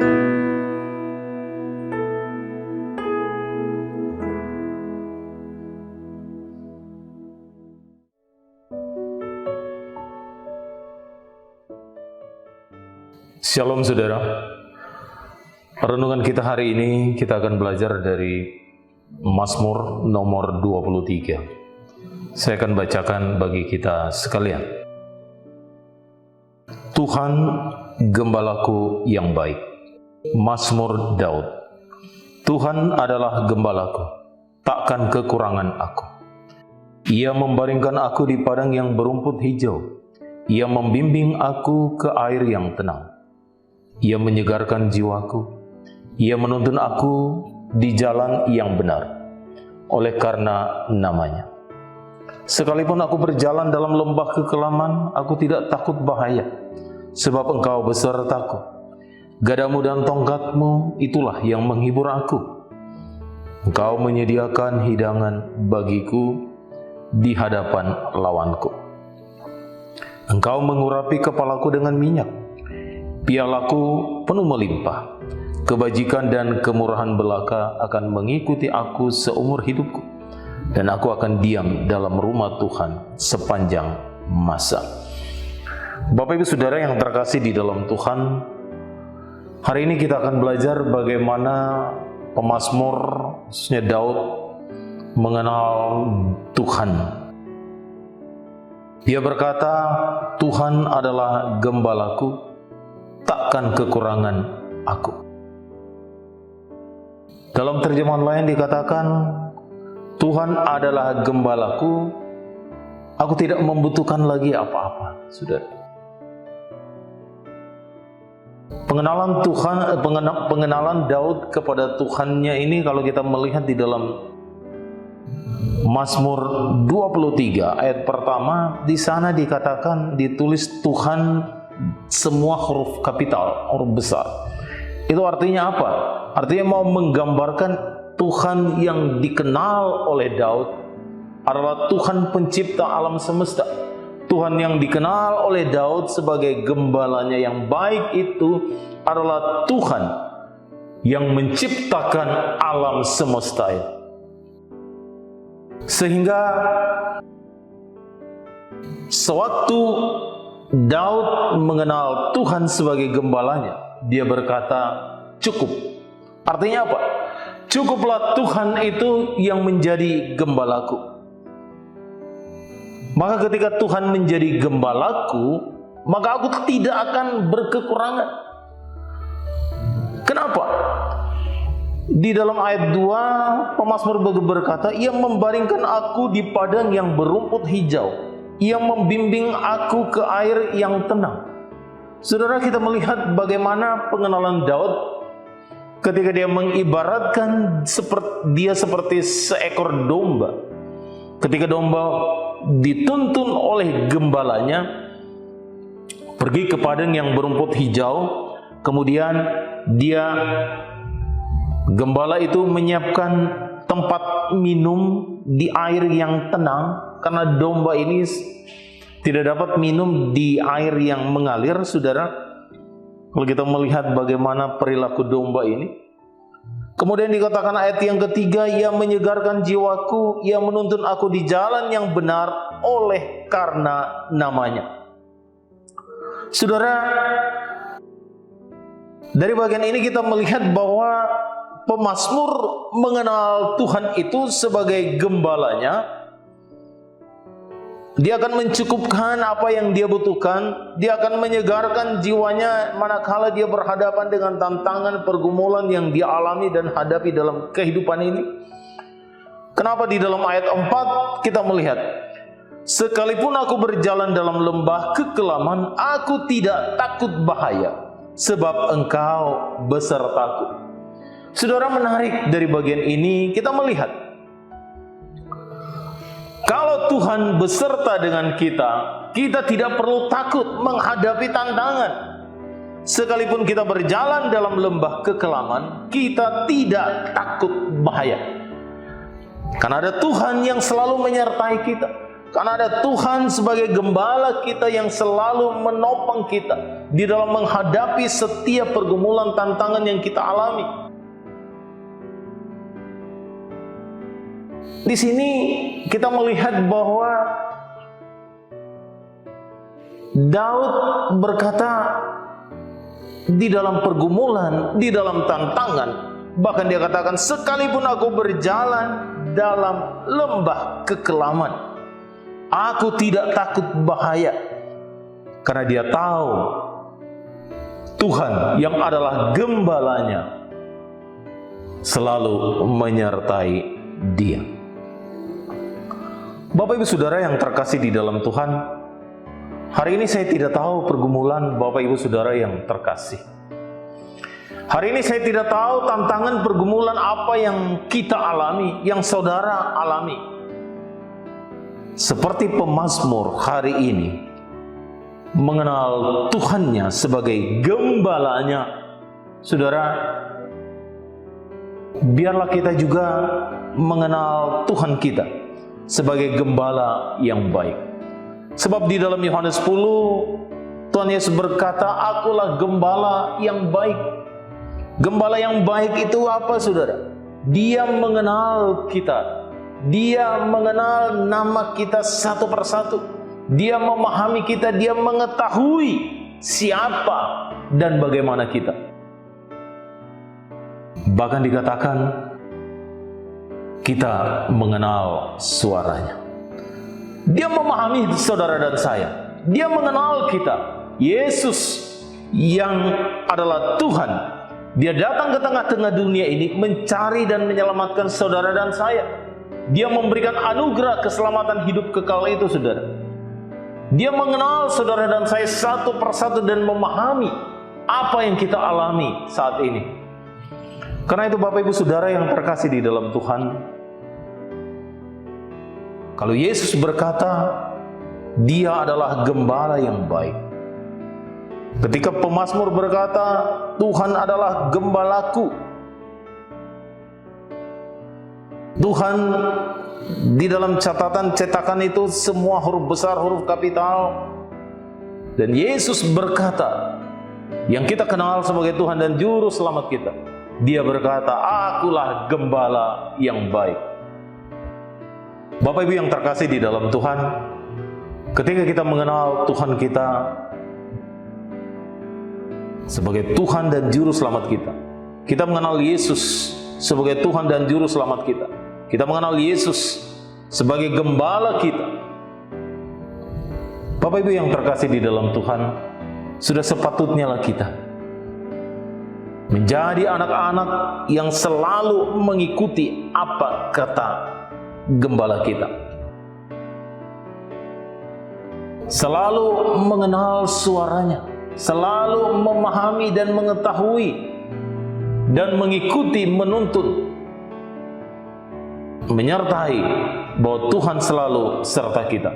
Shalom saudara. Renungan kita hari ini kita akan belajar dari Mazmur nomor 23. Saya akan bacakan bagi kita sekalian. Tuhan gembalaku yang baik. Mazmur Daud. Tuhan adalah gembalaku, takkan kekurangan aku. Ia membaringkan aku di padang yang berumput hijau. Ia membimbing aku ke air yang tenang. Ia menyegarkan jiwaku. Ia menuntun aku di jalan yang benar, oleh karena namanya. Sekalipun aku berjalan dalam lembah kekelaman, aku tidak takut bahaya, sebab Engkau besertaku. Gadamu dan tongkatmu itulah yang menghibur aku. Engkau menyediakan hidangan bagiku di hadapan lawanku. Engkau mengurapi kepalaku dengan minyak. Pialaku penuh melimpah. Kebajikan dan kemurahan belaka akan mengikuti aku seumur hidupku, dan aku akan diam dalam rumah Tuhan sepanjang masa. Bapak Ibu Saudara yang terkasih di dalam Tuhan, hari ini kita akan belajar bagaimana pemazmur, khususnya Daud, mengenal Tuhan. Dia berkata, Tuhan adalah gembalaku, takkan kekurangan aku. Dalam terjemahan lain dikatakan, Tuhan adalah gembalaku, aku tidak membutuhkan lagi apa-apa. Saudara, pengenalan Daud kepada Tuhannya ini, kalau kita melihat di dalam Mazmur 23 ayat pertama, di sana dikatakan, ditulis Tuhan semua huruf kapital, huruf besar. Itu artinya apa? Artinya mau menggambarkan Tuhan yang dikenal oleh Daud adalah Tuhan pencipta alam semesta. Tuhan yang dikenal oleh Daud sebagai gembalanya yang baik itu adalah Tuhan yang menciptakan alam semesta itu. Sehingga sewaktu Daud mengenal Tuhan sebagai gembalanya, dia berkata, cukup. Artinya apa? Cukuplah Tuhan itu yang menjadi gembalaku. Maka ketika Tuhan menjadi gembalaku, maka aku tidak akan berkekurangan. Kenapa? Di dalam ayat 2, pemazmur berkata, Ia membaringkan aku di padang yang berumput hijau. Ia membimbing aku ke air yang tenang. Saudara, kita melihat bagaimana pengenalan Daud ketika dia mengibaratkan dia seperti seekor domba. Ketika domba dituntun oleh gembalanya pergi ke padang yang berumput hijau, kemudian gembala itu menyiapkan tempat minum di air yang tenang. Karena domba ini tidak dapat minum di air yang mengalir, saudara. Kalau kita melihat bagaimana perilaku domba ini. Kemudian dikatakan ayat yang ketiga, Ia menyegarkan jiwaku, Ia menuntun aku di jalan yang benar oleh karena namanya. Saudara, dari bagian ini kita melihat bahwa pemazmur mengenal Tuhan itu sebagai gembalanya. Dia akan mencukupkan apa yang dia butuhkan. Dia akan menyegarkan jiwanya manakala dia berhadapan dengan tantangan pergumulan yang dia alami dan hadapi dalam kehidupan ini. Kenapa di dalam ayat 4 kita melihat, sekalipun aku berjalan dalam lembah kekelaman, aku tidak takut bahaya, sebab Engkau besertaku. Saudara, menarik dari bagian ini kita melihat, kalau Tuhan beserta dengan kita, kita tidak perlu takut menghadapi tantangan. Sekalipun kita berjalan dalam lembah kekelaman, kita tidak takut bahaya. Karena ada Tuhan yang selalu menyertai kita. Karena ada Tuhan sebagai gembala kita yang selalu menopang kita di dalam menghadapi setiap pergumulan tantangan yang kita alami. Di sini kita melihat bahwa Daud berkata, di dalam pergumulan, di dalam tantangan, bahkan dia katakan, sekalipun aku berjalan dalam lembah kekelaman, aku tidak takut bahaya. Karena dia tahu Tuhan yang adalah gembalanya selalu menyertai dia. Bapak Ibu Saudara yang terkasih di dalam Tuhan, hari ini saya tidak tahu pergumulan Bapak Ibu Saudara yang terkasih. Hari ini saya tidak tahu tantangan pergumulan apa yang kita alami, yang saudara alami. Seperti pemazmur hari ini mengenal Tuhannya sebagai gembalanya, saudara, biarlah kita juga mengenal Tuhan kita sebagai gembala yang baik. Sebab di dalam Yohanes 10, Tuhan Yesus berkata, akulah gembala yang baik. Gembala yang baik itu apa, saudara? Dia mengenal kita. Dia mengenal nama kita satu persatu. Dia memahami kita. Dia mengetahui siapa dan bagaimana kita. Bahkan dikatakan, kita mengenal suaranya. Dia memahami saudara dan saya. Dia mengenal kita. Yesus yang adalah Tuhan, Dia datang ke tengah-tengah dunia ini mencari dan menyelamatkan saudara dan saya. Dia memberikan anugerah keselamatan hidup kekal itu, saudara. Dia mengenal saudara dan saya satu persatu dan memahami apa yang kita alami saat ini. Karena itu Bapak Ibu Saudara yang terkasih di dalam Tuhan, kalau Yesus berkata, Dia adalah gembala yang baik. Ketika pemazmur berkata, Tuhan adalah gembalaku. Tuhan di dalam catatan cetakan itu semua huruf besar, huruf kapital. Dan Yesus berkata, yang kita kenal sebagai Tuhan dan Juru Selamat kita, Dia berkata, akulah gembala yang baik. Bapak Ibu yang terkasih di dalam Tuhan, ketika kita mengenal Tuhan kita sebagai Tuhan dan Juru Selamat kita, kita mengenal Yesus sebagai Tuhan dan Juru Selamat kita, kita mengenal Yesus sebagai gembala kita. Bapak Ibu yang terkasih di dalam Tuhan, sudah sepatutnya lah kita menjadi anak-anak yang selalu mengikuti apa kata gembala kita. Selalu mengenal suaranya, selalu memahami dan mengetahui dan mengikuti, menuntun, menyertai bahwa Tuhan selalu serta kita.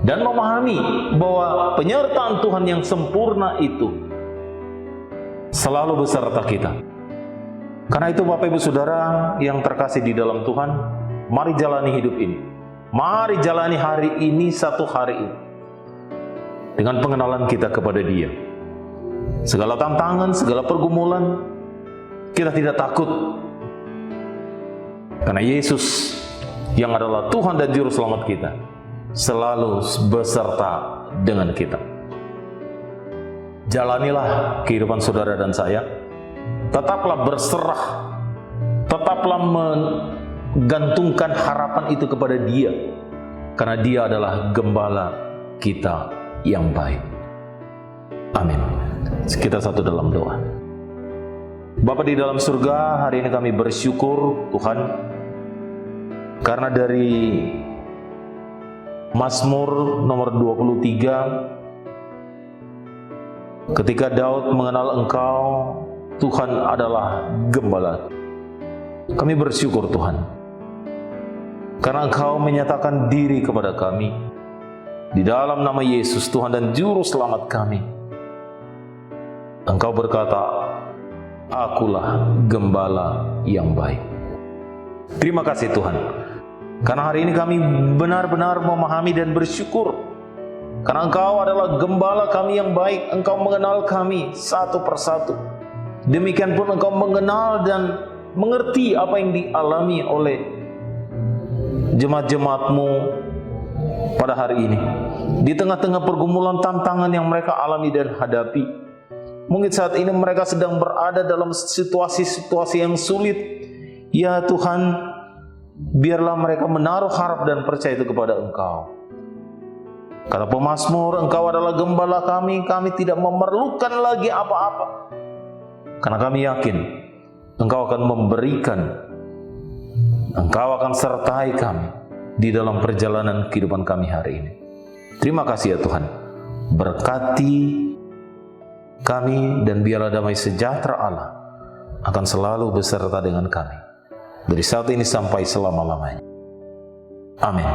Dan memahami bahwa penyertaan Tuhan yang sempurna itu selalu beserta kita. Karena itu Bapak Ibu Saudara yang terkasih di dalam Tuhan, mari jalani hidup ini. Mari jalani hari ini, satu hari ini, dengan pengenalan kita kepada Dia. Segala tantangan, segala pergumulan, kita tidak takut. Karena Yesus yang adalah Tuhan dan Juru Selamat kita selalu beserta dengan kita. Jalanilah kehidupan saudara dan saya. Tetaplah berserah. Tetaplah menggantungkan harapan itu kepada Dia. Karena Dia adalah gembala kita yang baik. Amin. Kita satu dalam doa. Bapa di dalam surga, hari ini kami bersyukur Tuhan, karena dari Mazmur nomor 23, ketika Daud mengenal Engkau, Tuhan adalah gembala. Kami bersyukur Tuhan, karena Engkau menyatakan diri kepada kami di dalam nama Yesus, Tuhan dan Juru Selamat kami. Engkau berkata, akulah gembala yang baik. Terima kasih Tuhan. Karena hari ini kami benar-benar memahami dan bersyukur, karena Engkau adalah gembala kami yang baik. Engkau mengenal kami satu persatu. Demikian pun Engkau mengenal dan mengerti apa yang dialami oleh jemaat-jemaat-Mu pada hari ini. Di tengah-tengah pergumulan tantangan yang mereka alami dan hadapi. Mungkin saat ini mereka sedang berada dalam situasi-situasi yang sulit. Ya Tuhan, biarlah mereka menaruh harap dan percaya itu kepada Engkau. Kata pemazmur, Engkau adalah gembala kami tidak memerlukan lagi apa-apa. Karena kami yakin Engkau akan memberikan, Engkau akan sertai kami di dalam perjalanan kehidupan kami hari ini. Terima kasih ya Tuhan. Berkati kami dan biarlah damai sejahtera Allah akan selalu beserta dengan kami dari saat ini sampai selama-lamanya. Amin.